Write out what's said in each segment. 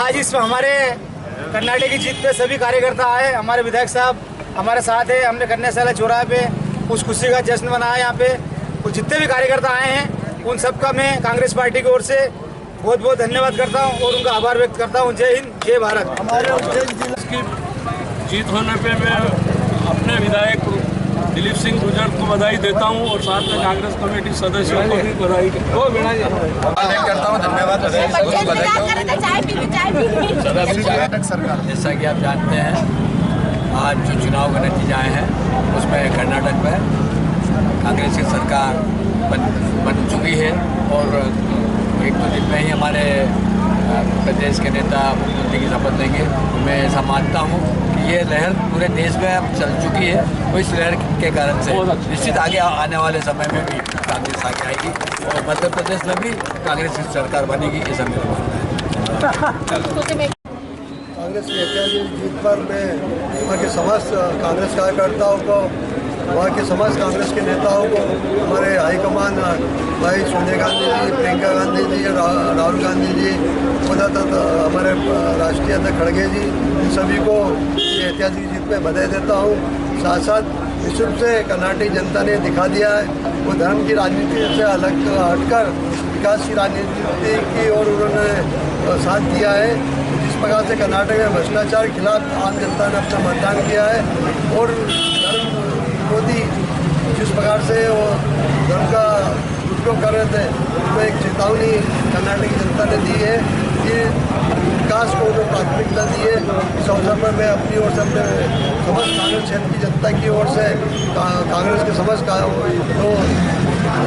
आज इस हमारे कर्नाटक की जीत पे सभी कार्यकर्ता आए, हमारे विधायक साहब हमारे साथ है। हमने कन्याशाला चौराहे पे उस खुशी का जश्न मनाया। यहाँ पे और जितने भी कार्यकर्ता आए हैं उन सबका मैं कांग्रेस पार्टी की ओर से बहुत बहुत धन्यवाद करता हूँ और उनका आभार व्यक्त करता हूँ। जय हिंद, जय भारत। हमारे उज्जैन जिले की जीत होने पे मैं अपने विधायक दिलीप सिंह गुजर को बधाई देता हूं और साथ में कांग्रेस कमेटी सदस्यों को भी बधाई करता हूं। धन्यवाद। सरकार, जैसा कि आप जानते हैं, आज जो चुनाव का नतीजा आए हैं उसमें कर्नाटक में कांग्रेस की सरकार बन चुकी है और एक दो दिन में ही हमारे प्रदेश के नेता मुख्यमंत्री की शपथ लेंगे। मैं ऐसा मानता हूँ कि ये लहर पूरे देश में अब चल चुकी है, तो इस लहर के कारण से निश्चित आगे आने वाले समय में भी कांग्रेस आगे आएगी और मध्य प्रदेश में भी कांग्रेस की सरकार बनेगी, ऐसा मेरा मानना है। कांग्रेस की ऐतिहासिक जीत पर मैं वहाँ के समस्त कांग्रेस कार्यकर्ताओं को, वहाँ के समस्त कांग्रेस के नेताओं को, हमारे हाईकमान भाई सोनिया गांधी जी, प्रियंका गांधी जी, राहुल गांधी जी, हमारे राष्ट्रीय अध्यक्ष खड़गे जी, इन सभी को ये ऐतिहासिक जीत में बधाई देता हूँ। साथ साथ निश्चित से कर्नाटक जनता ने दिखा दिया है वो धर्म की राजनीति से अलग हटकर विकास की राजनीति की और उन्होंने साथ दिया है। जिस प्रकार से कर्नाटक में भ्रष्टाचार के खिलाफ आम जनता ने अपना मतदान किया है और धर्म विरोधी जिस प्रकार से वो धर्म का उपयोग कर रहे थे, उसमें एक चेतावनी कर्नाटक की जनता ने दी है कि विकास को जो प्राथमिकता दी है। इस अवसर पर मैं अपनी ओर से अपने समस्त कांग्रेस क्षेत्र की जनता की ओर से कांग्रेस के समस्त जो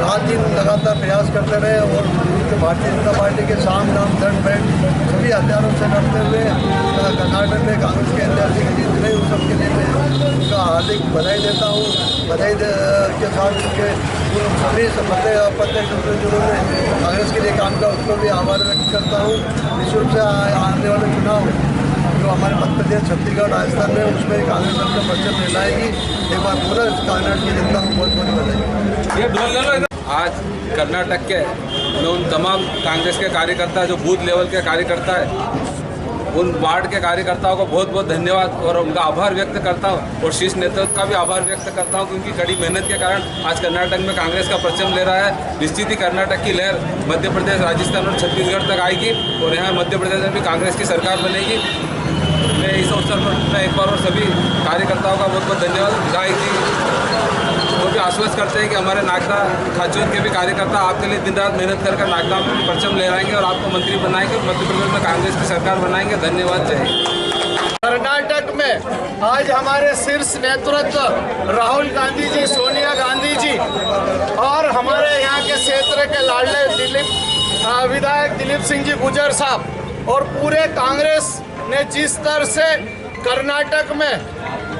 रात दिन लगातार प्रयास करते रहे और भारतीय जनता पार्टी के साम दाम दंड बैठ सभी हथियारों से लड़ते हुए कर्नाटक में कांग्रेस के ऐतिहासिक जीत रही, उन सबके लिए मैं उनका हार्दिक बधाई देता हूँ। बधाई के साथ उनके सभी प्रत्यक्ष रूप से जिन्होंने कांग्रेस के लिए काम किया उसको भी आभार व्यक्त करता हूँ। निश्चित रूप से आने वाले चुनाव जो हमारे मध्य प्रदेश, छत्तीसगढ़, राजस्थान में उसमें कांग्रेस अपना परचम फैलाएगी। एक बार पूरा कर्नाटक की जनता को बहुत बहुत बधाई। आज कर्नाटक के में उन तमाम कांग्रेस के कार्यकर्ता जो बूथ लेवल के कार्यकर्ता है, उन वार्ड के कार्यकर्ताओं को बहुत बहुत धन्यवाद और उनका आभार व्यक्त करता हूँ और शीर्ष नेतृत्व का भी आभार व्यक्त करता हूँ कि उनकी कड़ी मेहनत के कारण आज कर्नाटक में कांग्रेस का परचम ले रहा है। निश्चित ही कर्नाटक की लहर मध्य प्रदेश, राजस्थान और छत्तीसगढ़ तक आएगी और यहाँ मध्य प्रदेश में भी कांग्रेस की सरकार बनेगी। मैं इस अवसर पर मैं एक बार और सभी कार्यकर्ताओं का बहुत बहुत धन्यवाद। विधायक जी वो भी आश्वस्त करते हैं कि हमारे नागदा खाचोर के भी कार्यकर्ता आपके लिए दिन रात मेहनत कर नागदा में परचम ले आएंगे और आपको मंत्री बनाएंगे, मध्य प्रदेश में कांग्रेस की सरकार बनाएंगे। धन्यवाद। जय। कर्नाटक में आज हमारे शीर्ष नेतृत्व राहुल गांधी जी, सोनिया गांधी जी और हमारे यहाँ के क्षेत्र के लाडले विधायक दिलीप सिंह जी गुजर साहब और पूरे कांग्रेस ने जिस तरह से कर्नाटक में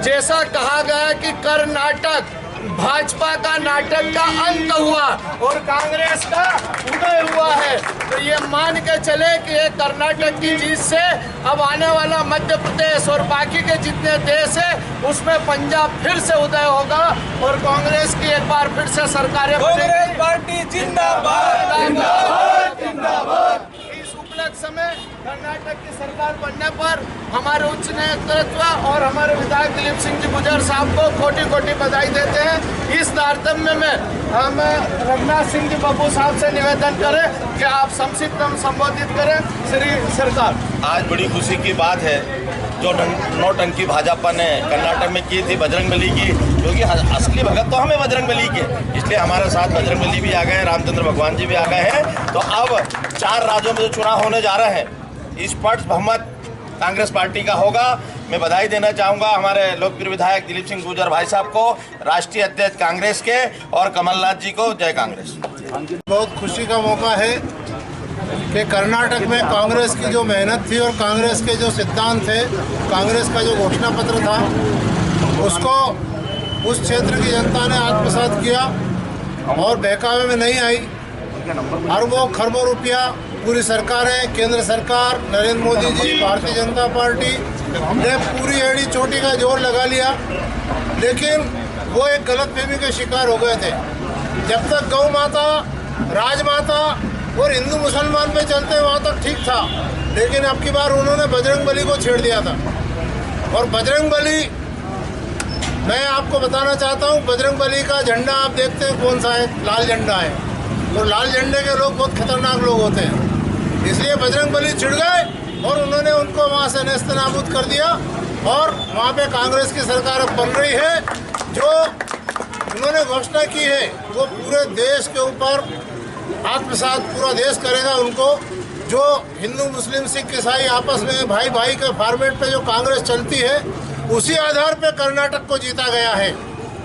जैसा कहा गया कि कर्नाटक भाजपा का नाटक का अंत हुआ और कांग्रेस का उदय हुआ है, तो ये मान के चले कि ये कर्नाटक की जीत से अब आने वाला मध्य प्रदेश और बाकी के जितने देश है उसमें पंजाब फिर से उदय होगा और कांग्रेस की एक बार फिर से सरकारें बनेगी। पार्टी जिंदाबाद, जिंदाबाद, जिंदाबाद। इस उपलक्ष्य समय कर्नाटक की सरकार बनने पर हमारे उच्च नेतृत्व और हमारे विधायक दिलीप सिंह जी गुजर साहब को कोटि कोटि बधाई देते हैं। इस तारतम्य में हम रघुनाथ सिंह जी बब्बू साहब से निवेदन करें कि आप संबोधित करें श्री सरकार। आज बड़ी खुशी की बात है जो नौटंकी भाजपा ने कर्नाटक में की थी बजरंगबली की, क्योंकि असली भगत तो हमें बजरंगबली के, इसलिए हमारे साथ बजरंगबली भी आ गए हैं, रामचंद्र भगवान जी भी आ गए हैं। तो अब 4 राज्यों में जो चुनाव होने जा रहे हैं इस पर बहुमत कांग्रेस पार्टी का होगा। मैं बधाई देना चाहूँगा हमारे लोकप्रिय विधायक दिलीप सिंह गुजर भाई साहब को, राष्ट्रीय अध्यक्ष कांग्रेस के, और कमलनाथ जी को। जय कांग्रेस। बहुत खुशी का मौका है कि कर्नाटक में कांग्रेस की जो मेहनत थी और कांग्रेस के जो सिद्धांत थे, कांग्रेस का जो घोषणा पत्र था, उसको उस क्षेत्र की जनता ने आत्मसात किया और बहकावे में नहीं आई। अरबों खरबों रुपया पूरी सरकारें, केंद्र सरकार, नरेंद्र मोदी जी, भारतीय जनता पार्टी ने पूरी एड़ी चोटी का जोर लगा लिया, लेकिन वो एक गलतफहमी के शिकार हो गए थे। जब तक गौ माता, राजमाता और हिंदू मुसलमान पे चलते वहाँ तक ठीक था, लेकिन अब की बार उन्होंने बजरंगबली को छेड़ दिया था। और बजरंगबली, मैं आपको बताना चाहता हूँ, बजरंगबली का झंडा आप देखते हैं कौन सा है, लाल झंडा है। और लाल झंडे के लोग बहुत खतरनाक लोग होते हैं, इसलिए बजरंगबली छिड़ गए और उन्होंने उनको वहाँ से नेस्तनाबूद कर दिया। और वहाँ पे कांग्रेस की सरकार अब बन रही है। जो उन्होंने घोषणा की है वो पूरे देश के ऊपर आत्मसात पूरा देश करेगा उनको। जो हिंदू मुस्लिम सिख ईसाई आपस में भाई भाई के फॉर्मेट पे जो कांग्रेस चलती है, उसी आधार पे कर्नाटक को जीता गया है।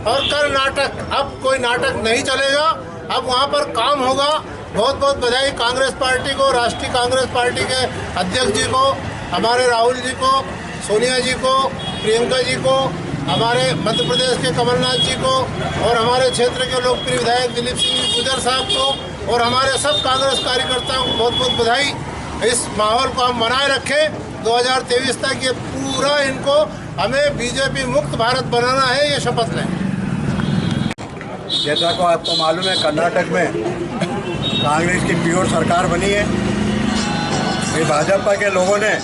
और कर्नाटक अब कोई नाटक नहीं चलेगा, अब वहाँ पर काम होगा। बहुत बहुत बधाई कांग्रेस पार्टी को, राष्ट्रीय कांग्रेस पार्टी के अध्यक्ष जी को, हमारे राहुल जी को, सोनिया जी को, प्रियंका जी को, हमारे मध्य प्रदेश के कमलनाथ जी को, और हमारे क्षेत्र के लोकप्रिय विधायक दिलीप सिंह गुर्जर साहब को, और हमारे सब कांग्रेस कार्यकर्ताओं को बहुत बहुत बधाई। इस माहौल को हम बनाए रखें 2023 तक। ये पूरा इनको हमें बीजेपी मुक्त भारत बनाना है, ये शपथ लें। जैसा को आपको मालूम है, कर्नाटक में कांग्रेस की प्योर सरकार बनी है। भाजपा के लोगों ने,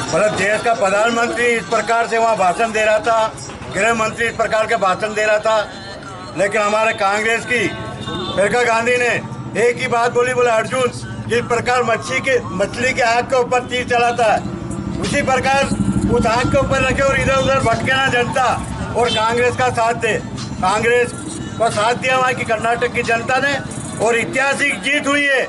मतलब देश का प्रधानमंत्री इस प्रकार से वहाँ भाषण दे रहा था, गृह मंत्री इस प्रकार के भाषण दे रहा था, लेकिन हमारे कांग्रेस की प्रियंका गांधी ने एक ही बात बोली, बोले अर्जुन जिस प्रकार मछली के आग के ऊपर तीर चलाता है, उसी प्रकार उस आग के ऊपर रखे और इधर उधर भटके ना जनता और कांग्रेस का साथ दे। कांग्रेस को साथ दिया वहाँ की कर्नाटक की जनता ने और ऐतिहासिक जीत हुई है।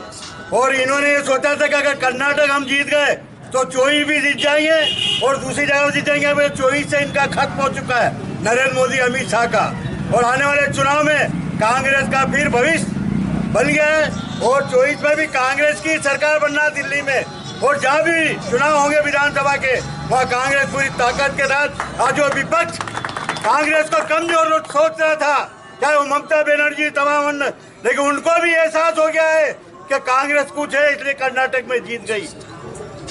और इन्होंने ये सोचा था कि अगर कर्नाटक हम जीत गए तो 24 भी जीत जाएंगे और दूसरी जगह जीत जाएंगे। 24 से इनका खत्म हो चुका है, नरेंद्र मोदी अमित शाह का। और आने वाले चुनाव में कांग्रेस का फिर भविष्य बन गया है और 24 में भी कांग्रेस की सरकार बनना दिल्ली में। और जहाँ भी चुनाव होंगे विधानसभा के, वहाँ कांग्रेस पूरी ताकत के साथ। आज जो विपक्ष कांग्रेस को कमजोर सोच रहा था, चाहे वो ममता बनर्जी तमाम, लेकिन उनको भी एहसास हो गया है कि कांग्रेस कुछ है, इसलिए कर्नाटक में जीत गई।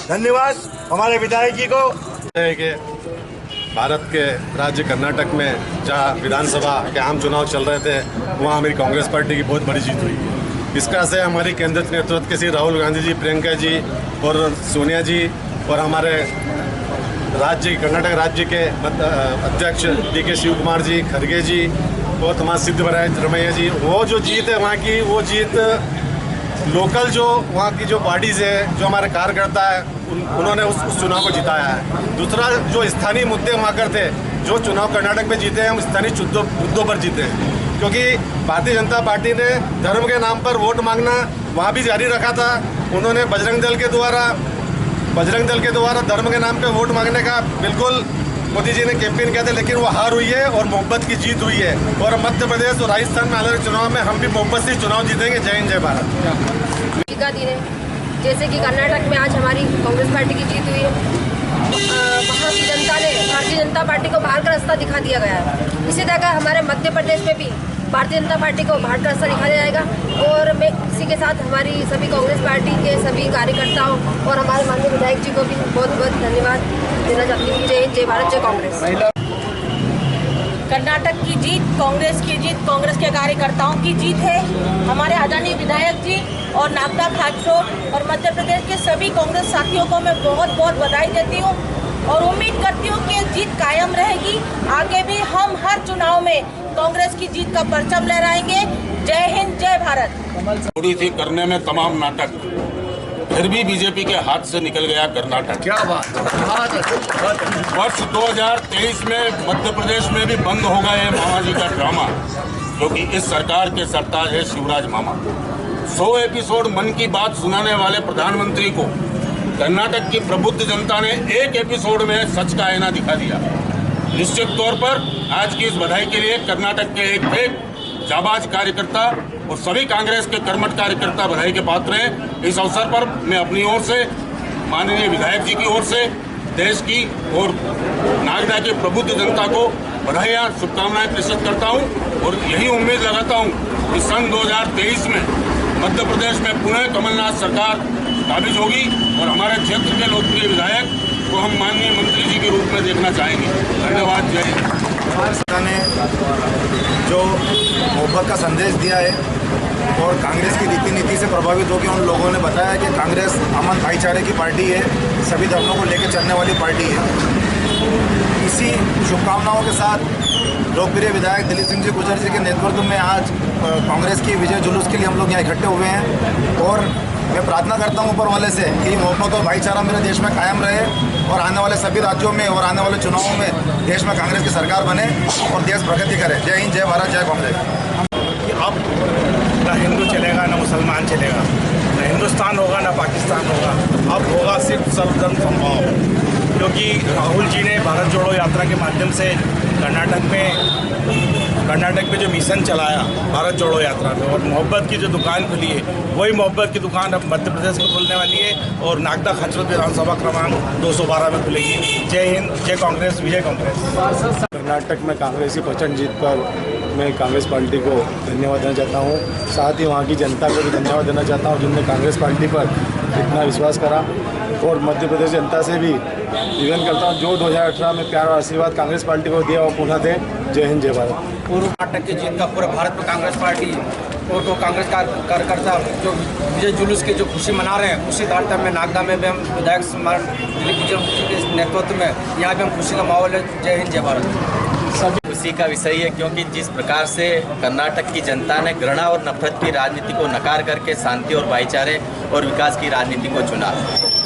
धन्यवाद हमारे विधायक जी को। कि भारत के राज्य कर्नाटक में जहाँ विधानसभा के आम चुनाव चल रहे थे, वहाँ हमारी कांग्रेस पार्टी की बहुत बड़ी जीत हुई। इसका से हमारी केंद्रीय नेतृत्व के श्री राहुल गांधी जी, प्रियंका जी और सोनिया जी और हमारे राज्य कर्नाटक राज्य के अध्यक्ष DK शिव कुमार जी, खड़गे जी और हमारे सिद्धरमैया जी, वो जो जीत है वहाँ की, वो जीत लोकल जो वहाँ की जो पार्टीज़ है, जो हमारे कार्यकर्ता है, उन्होंने उस चुनाव को जिताया है। दूसरा जो स्थानीय मुद्दे वहाँ कर थे, जो चुनाव कर्नाटक में जीते हैं, हम स्थानीय मुद्दों पर जीते हैं। क्योंकि भारतीय जनता पार्टी ने धर्म के नाम पर वोट मांगना वहाँ भी जारी रखा था। उन्होंने बजरंग दल के द्वारा धर्म के नाम पे वोट मांगने का बिल्कुल मोदी जी ने कैंपेन किया था, लेकिन वो हार हुई है और मोहब्बत की जीत हुई है। और मध्य प्रदेश और राजस्थान में आने वाले चुनाव में हम भी मोहब्बत से चुनाव जीतेंगे। जय हिंद, जय भारत। टीका दिन है, जैसे कि कर्नाटक में आज हमारी कांग्रेस पार्टी की जीत हुई है। वहाँ की जनता ने भारतीय जनता पार्टी को बाहर का रास्ता दिखा दिया गया है। इसी तरह हमारे मध्य प्रदेश में भी भारतीय जनता पार्टी को बाहर का रास्ता दिखाया जाएगा। और मैं इसी के साथ हमारी सभी कांग्रेस पार्टी के सभी कार्यकर्ताओं और हमारे माननीय विधायक जी को भी बहुत बहुत धन्यवाद देना चाहती हूँ। जय हिंद, जय भारत, जय कांग्रेस। कर्नाटक की जीत कांग्रेस की जीत, कांग्रेस के कार्यकर्ताओं की जीत है। हमारे आदरणीय विधायक जी और नागदा खाटशोर और मध्य प्रदेश के सभी कांग्रेस साथियों को मैं बहुत बहुत बधाई देती हूँ और उम्मीद करती हूँ कि जीत कायम रहेगी। आगे भी हम हर चुनाव में कांग्रेस की जीत का परचम लहराएंगे। जय हिंद, जय भारत। थोड़ी थी करने में तमाम नाटक, फिर भी बीजेपी के हाथ से निकल गया कर्नाटक। क्या बात। वर्ष 2023 में मध्य प्रदेश में भी बंद हो गए मामा जी का ड्रामा, क्योंकि इस सरकार के सरताज है शिवराज मामा। 100 एपिसोड मन की बात सुनाने वाले प्रधानमंत्री को कर्नाटक की प्रबुद्ध जनता ने एक एपिसोड में सच का आईना दिखा दिया। निश्चित तौर पर आज की इस बधाई के लिए कर्नाटक के एक जाबाज कार्यकर्ता और सभी कांग्रेस के कर्मठ कार्यकर्ता बधाई के पात्र हैं। इस अवसर पर मैं अपनी ओर से, माननीय विधायक जी की ओर से, देश की और नागदा की प्रबुद्ध जनता को बधाइयाँ, शुभकामनाएं प्रेषित करता हूं और यही उम्मीद लगाता हूं कि सन 2023 में मध्य प्रदेश में पुनः कमलनाथ सरकार काबिज होगी और हमारे क्षेत्र के लोकप्रिय विधायक को हम माननीय मंत्री जी के रूप में देखना चाहेंगे। धन्यवाद। जय हिंद। सरकार ने जो मोहब्बत का संदेश दिया है और कांग्रेस की रीति नीति से प्रभावित होकर उन लोगों ने बताया कि कांग्रेस अमन भाईचारे की पार्टी है, सभी धर्मों को लेकर चलने वाली पार्टी है। इसी शुभकामनाओं के साथ लोकप्रिय विधायक दिलीप सिंह जी गुर्जर जी के नेतृत्व में आज कांग्रेस की विजय जुलूस के लिए हम लोग यहाँ इकट्ठे हुए हैं और मैं प्रार्थना करता हूँ ऊपर वाले से कि मोहब्बत और भाईचारा मेरे देश में कायम रहे और आने वाले सभी राज्यों में और आने वाले चुनावों में देश में कांग्रेस की सरकार बने और देश प्रगति करे। जय हिंद, जय भारत, जय कांग्रेस। अब ना हिंदू चलेगा ना मुसलमान चलेगा, ना हिंदुस्तान होगा ना पाकिस्तान होगा, अब होगा सिर्फ सर्वजन समभाव। क्योंकि राहुल जी ने भारत जोड़ो यात्रा के माध्यम से कर्नाटक में जो मिशन चलाया भारत जोड़ो यात्रा में, और मोहब्बत की जो दुकान खुली है वही मोहब्बत की दुकान अब मध्य प्रदेश में खुलने वाली है और नागदा खाचरोद विधानसभा क्रमांक 212 में खुलेगी। जय हिंद, जय कांग्रेस, विजय कांग्रेस। कर्नाटक में कांग्रेस की प्रचंड जीत पर मैं कांग्रेस पार्टी को धन्यवाद देना चाहता हूँ। साथ ही वहाँ की जनता को भी धन्यवाद देना चाहता हूँ जिनने कांग्रेस पार्टी पर इतना विश्वास करा, और मध्य प्रदेश जनता से भी निवेदन करता हूँ जो 2018 में प्यार और आशीर्वाद कांग्रेस पार्टी को दिया वो पुनः दें। जय हिंद, जय भारत। पूर्व कर्नाटक की जीत का पूरे भारत में कांग्रेस पार्टी और तो कांग्रेस का कार्यकर्ता जो विजय जुलूस की जो खुशी मना रहे हैं, खुशी दार्ता में नागदा में भी हम विधायक दिलीप जी के नेतृत्व में यहाँ भी हम खुशी का माहौल है। जय हिंद, जय भारत। सभी खुशी का विषय है क्योंकि जिस प्रकार से कर्नाटक की जनता ने घृणा और नफरत की राजनीति को नकार करके शांति और भाईचारे और विकास की राजनीति को चुना।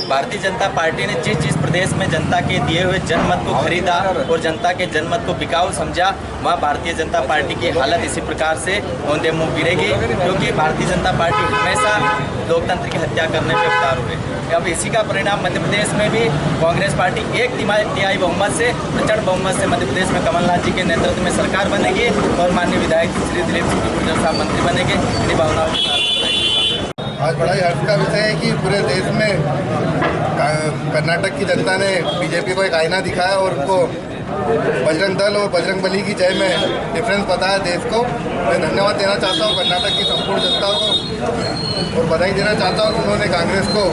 भारतीय जनता पार्टी ने जिस प्रदेश में जनता के दिए हुए जनमत को खरीदा और जनता के जनमत को बिकाऊ समझा, वहाँ भारतीय जनता पार्टी की हालत इसी प्रकार से औंधे मुँह गिरेगी, क्योंकि भारतीय जनता पार्टी हमेशा लोकतंत्र की हत्या करने पर उतारू है। अब इसी का परिणाम मध्य प्रदेश में भी कांग्रेस पार्टी 1 तिहाई बहुमत से, प्रचंड बहुमत से मध्य प्रदेश में कमलनाथ जी के नेतृत्व में सरकार बनेगी और माननीय विधायक श्री दिलीप सिंह गुर्जर साहब मंत्री बनेंगे। इन्हीं भावनाओं के साथ आज बड़ा ही हर्ष का विषय है कि पूरे देश में कर्नाटक की जनता ने बीजेपी को एक आईना दिखाया और उनको बजरंग दल और बजरंग बली की जय में डिफरेंस बताया देश को। मैं धन्यवाद देना चाहता हूँ कर्नाटक की संपूर्ण जनता को और बधाई देना चाहता हूँ कि उन्होंने कांग्रेस को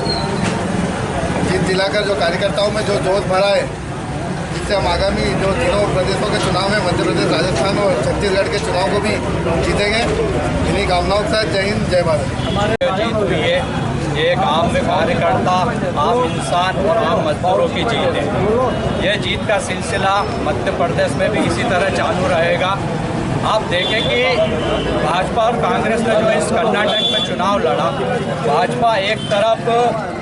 जीत दिलाकर जो कार्यकर्ताओं में जो जोश भरा है, जिससे हम आगामी जो तीनों प्रदेशों के चुनाव हैं, मध्य प्रदेश, राजस्थान और छत्तीसगढ़ के चुनाव को भी जीतेंगे। इन्हीं कामनाओं के साथ जय हिंद, जय भारत। हमारे जीत हुई है, एक आम कार्यकर्ता, आम इंसान और आम मजदूरों की जीत है। यह जीत का सिलसिला मध्य प्रदेश में भी इसी तरह चालू रहेगा। आप देखें कि भाजपा और कांग्रेस ने जो इस कर्नाटक में चुनाव लड़ा, भाजपा एक तरफ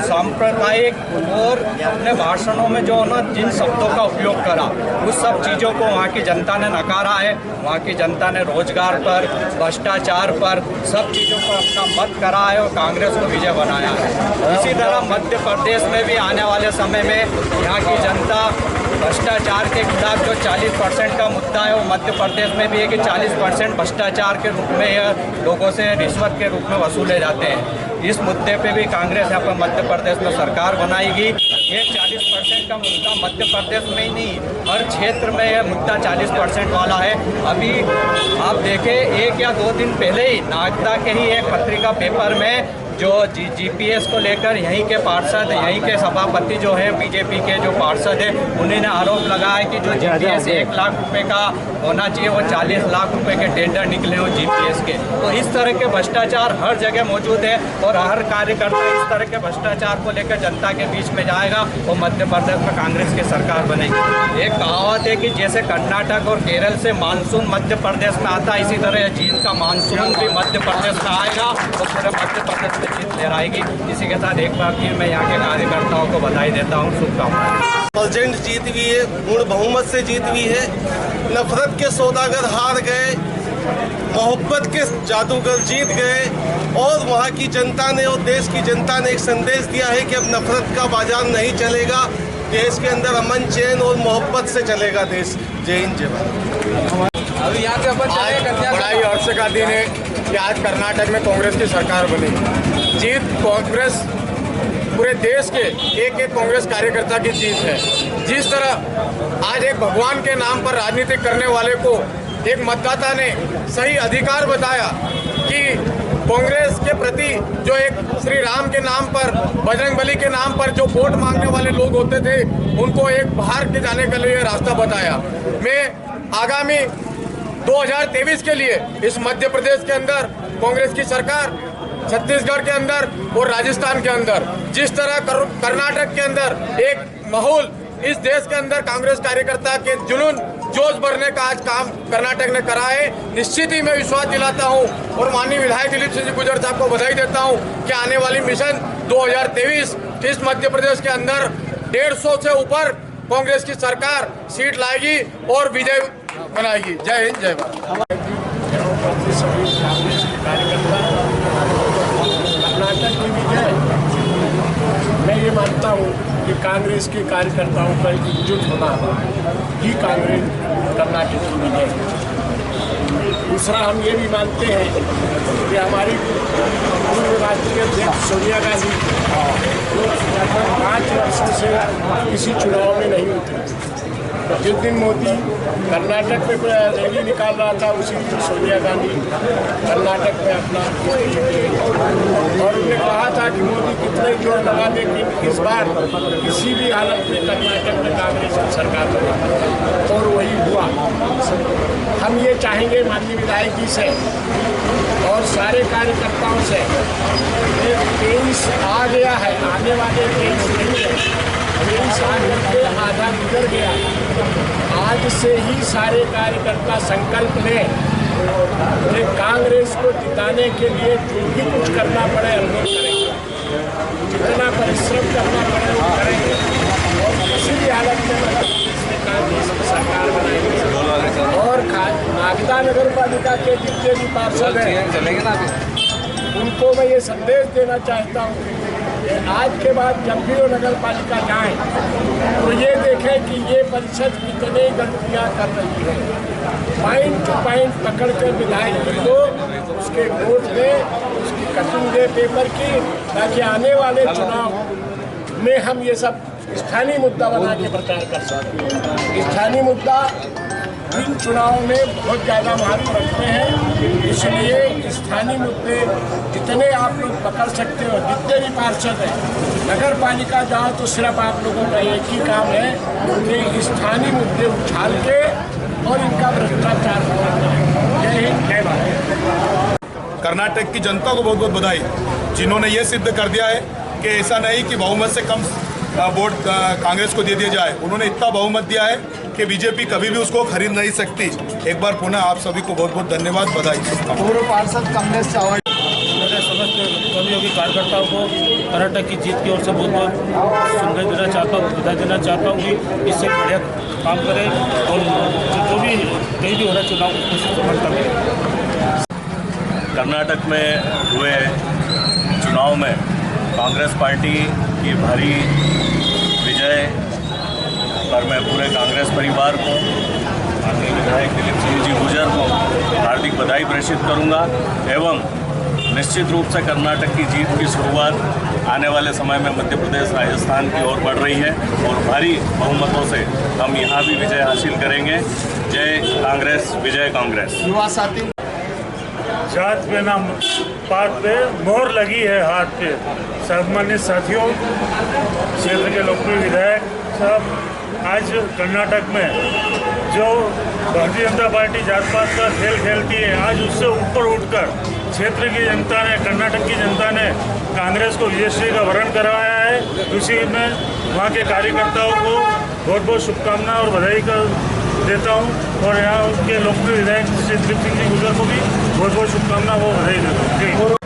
सांप्रदायिक और अपने भाषणों में जो ना जिन शब्दों का उपयोग करा, उस सब चीज़ों को वहाँ की जनता ने नकारा है। वहाँ की जनता ने रोजगार पर, भ्रष्टाचार पर, सब चीज़ों पर अपना मत करा है और कांग्रेस को विजय बनाया है। इसी तरह मध्य प्रदेश में भी आने वाले समय में यहाँ की जनता भ्रष्टाचार के खिलाफ जो 40% का मुद्दा है, वो मध्य प्रदेश में भी है कि 40% भ्रष्टाचार के रूप में या लोगों से रिश्वत के रूप में वसूले जाते हैं। इस मुद्दे पे भी कांग्रेस यहाँ पर मध्य प्रदेश में सरकार बनाएगी। ये 40% का मुद्दा मध्य प्रदेश में ही नहीं, हर क्षेत्र में यह मुद्दा 40% वाला है। अभी आप देखें 1 या 2 दिन पहले ही नागदा के ही एक पत्रिका पेपर में जो जीपीएस को लेकर यहीं के पार्षद, यहीं के सभापति जो है बीजेपी के जो पार्षद है, उन्होंने आरोप लगाया कि जो जीपीएस 1 लाख रुपए का होना चाहिए वो 40 लाख रुपए के टेंडर निकले हो जीपीएस के। तो इस तरह के भ्रष्टाचार हर जगह मौजूद है और हर कार्यकर्ता इस तरह के भ्रष्टाचार को लेकर जनता के बीच में जाएगा और मध्य प्रदेश में कांग्रेस की सरकार बनेगी। एक कहावत है कि जैसे कर्नाटक और केरल से मानसून मध्य प्रदेश में आता है, इसी तरह जीत का मानसून भी मध्य प्रदेश में आएगा और पूरे मध्य प्रदेश में जीत लहराएगी। इसी के साथ एक बार फिर मैं यहाँ के कार्यकर्ताओं को बधाई देता हूँ, शुभकामनाएं। प्रचंड जीत हुई है, पूर्ण बहुमत से जीत हुई है। नफरत के सौदागर हार गए, मोहब्बत के जादूगर जीत गए और वहाँ की जनता ने और देश की जनता ने एक संदेश दिया है कि अब नफरत का बाजार नहीं चलेगा, देश के अंदर अमन चैन और मोहब्बत से चलेगा देश। जय हिंद, जय भारत। अभी यहाँ पे बड़ा ही हर्ष का दिन है कि आज कर्नाटक में कांग्रेस की सरकार बनी। जीत कांग्रेस पूरे देश के एक कांग्रेस कार्यकर्ता की जीत है। जिस तरह आज एक भगवान के नाम पर राजनीति करने वाले को एक मतदाता ने सही अधिकार बताया कि कांग्रेस के प्रति जो एक श्री राम के नाम पर, बजरंगबली के नाम पर जो वोट मांगने वाले लोग होते थे, उनको एक बाहर के जाने के लिए रास्ता बताया। मैं आगामी 2023 के लिए इस मध्य प्रदेश के अंदर कांग्रेस की सरकार, छत्तीसगढ़ के अंदर और राजस्थान के अंदर जिस तरह कर्नाटक के अंदर एक माहौल इस देश के अंदर कांग्रेस कार्यकर्ता के जुनून जोश भरने का आज काम कर्नाटक ने करा है, निश्चित ही मैं विश्वास दिलाता हूं और माननीय विधायक दिलीप सिंह जी गुर्जर साहब को बधाई देता हूं कि आने वाली मिशन 2023 इस मध्य प्रदेश के अंदर 150 से ऊपर कांग्रेस की सरकार सीट लाएगी और विजय बनाएगी। जय हिंद, जय भारत। कर्नाटक की विजय, मैं ये मानता हूँ कि कांग्रेस के कार्यकर्ताओं का एकजुट होना ही कांग्रेस कर्नाटक की विजय है। दूसरा, हम ये भी मानते हैं कि हमारी पूर्व राष्ट्रीय अध्यक्ष सोनिया गांधी लगभग 5 वर्षों से किसी चुनाव में नहीं उतरी। जिस दिन मोदी कर्नाटक में रैली निकाल रहा था, उसी दिन सोनिया गांधी कर्नाटक में अपना और उन्होंने कहा था कि मोदी कितने जोर लगा दे कि इस बार किसी भी हालत में कर्नाटक में कांग्रेस की सरकार बने, और वही हुआ। हम ये चाहेंगे माननीय विधायक जी से और सारे कार्यकर्ताओं से, 23 आ गया है, आने वाले 23 नहीं है, 23 साल के आधा गुजर गया। आज से ही सारे कार्यकर्ता संकल्प लें कि कांग्रेस को जिताने के लिए जो भी कुछ करना पड़े हम लोग करेंगे, जितना परिश्रम करना पड़े वो करेंगे और किसी भी हालत में कांग्रेस की सरकार बनाएंगे। और नागदा नगर पालिका के जितने भी पार्षद हैं उनको मैं ये संदेश देना चाहता हूँ कि आज के बाद जब भी वो नगर पालिका जाएँ तो ये देखें कि ये परिषद कितने गलतियाँ कर रही है। पॉइंट टू पॉइंट पकड़ कर विधायक जी को उसके वोट दें, उसकी कटिंग दे पेपर की, ताकि आने वाले चुनाव में हम ये सब स्थानीय मुद्दा बना के प्रचार कर सकते। स्थानीय मुद्दा इन चुनाव में बहुत ज़्यादा महत्व रखते हैं, इसलिए स्थानीय मुद्दे जितने आप लोग पकड़ सकते हो, जितने भी पार्षद हैं, नगर पालिका जाओ तो सिर्फ आप लोगों का एक ही काम है कि स्थानीय मुद्दे उछाल के और इनका भ्रष्टाचार करना है। जय हिंद, जय भारत। कर्नाटक की जनता को बहुत बहुत बधाई, जिन्होंने ये सिद्ध कर दिया है कि ऐसा नहीं कि बहुमत से कम वोट कांग्रेस को दे दिया जाए। उन्होंने इतना बहुमत दिया है कि बीजेपी कभी भी उसको खरीद नहीं सकती। एक बार पुनः आप सभी को बहुत बहुत धन्यवाद, बधाई। पूर्व पार्षद कमलेश चावल, मेरे समस्त सहयोगी कार्यकर्ताओं को कर्नाटक की जीत की ओर से बहुत बहुत संदेश देना चाहता हूँ, बधाई देना चाहता हूँ कि इससे बढ़िया काम करें और जो भी कहीं भी हो रहा चुनाव को सफलता मिले। कर्नाटक में हुए चुनाव में कांग्रेस पार्टी की भारी विजय पर मैं पूरे कांग्रेस परिवार को, माननीय विधायक दिलीप सिंह जी गुर्जर को हार्दिक बधाई प्रेषित करूंगा एवं निश्चित रूप से कर्नाटक की जीत की शुरुआत आने वाले समय में मध्य प्रदेश, राजस्थान की ओर बढ़ रही है और भारी बहुमतों से हम यहाँ भी विजय हासिल करेंगे। जय कांग्रेस, विजय कांग्रेस। युवा साथी, जात पे ना पात पे मोहर लगी है हाथ पे। सम्मानित साथियों, क्षेत्र के लोकप्रिय विधायक साहब, आज कर्नाटक में जो भारतीय जनता पार्टी जात पात का खेल खेलती है, आज उससे ऊपर उठकर क्षेत्र की जनता ने, कर्नाटक की जनता ने कांग्रेस को विजयश्री का वरण करवाया है। उसी में वहाँ के कार्यकर्ताओं को बहुत बहुत शुभकामना और बधाई का देता हूँ और यहाँ उनके लोकप्रिय विधायक श्री दिलीप सिंह जी गुर्जर को भी बहुत बहुत शुभकामना वो बधाई देता हूँ।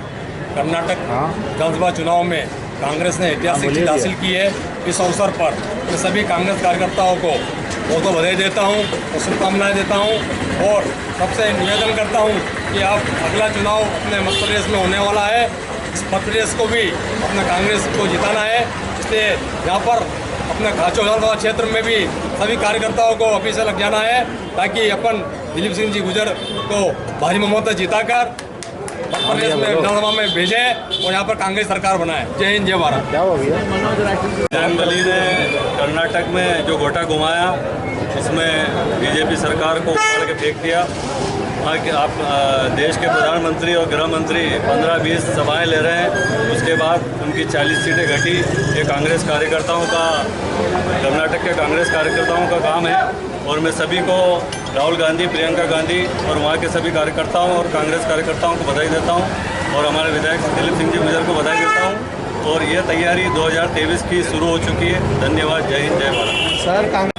कर्नाटक विधानसभा चुनाव में कांग्रेस ने ऐतिहासिक जीत हासिल की है। इस अवसर पर मैं सभी कांग्रेस कार्यकर्ताओं को बहुत बहुत बधाई देता हूँ और शुभकामनाएं देता हूँ और सबसे निवेदन करता हूँ कि आप अगला चुनाव अपने मध्य प्रदेश में होने वाला है, इस मध्य प्रदेश को भी अपना कांग्रेस को जिताना है। इसलिए यहाँ पर अपने खाचो विधानसभा क्षेत्र में भी सभी कार्यकर्ताओं को अभी से लग जाना है ताकि अपन दिलीप सिंह जी गुर्जर को भारी बहुमत जिताकर मध्य प्रदेश में विधानसभा में भेजे और यहाँ पर कांग्रेस सरकार बनाए। जय हिंद, जय भारत। क्या हो गया? बजरंगबली ने कर्नाटक में जो गोटा घुमाया उसमें बीजेपी सरकार को उखाड़ के फेंक दिया वहाँ के आप देश के प्रधानमंत्री और गृह मंत्री 15-20 सभाएं ले रहे हैं, उसके बाद उनकी 40 सीटें घटी। ये कांग्रेस कार्यकर्ताओं का, कर्नाटक के कांग्रेस कार्यकर्ताओं का काम है और मैं सभी को, राहुल गांधी, प्रियंका गांधी और वहाँ के सभी कार्यकर्ताओं और कांग्रेस कार्यकर्ताओं को बधाई देता हूँ और हमारे विधायक दिलीप सिंह जी गुर्जर को बधाई देता हूँ। और ये तैयारी 2023 की शुरू हो चुकी है। धन्यवाद। जय हिंद, जय भारत। सर,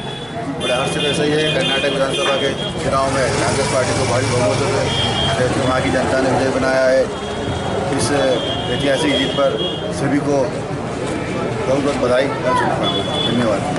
बड़े हर्ष से वैसे ही है, कर्नाटक विधानसभा के चुनाव में कांग्रेस पार्टी को भारी बहुमत से वहाँ की जनता ने विजय बनाया है। इस ऐतिहासिक जीत पर सभी को बहुत बहुत बधाई और शुभकामनाएं। धन्यवाद।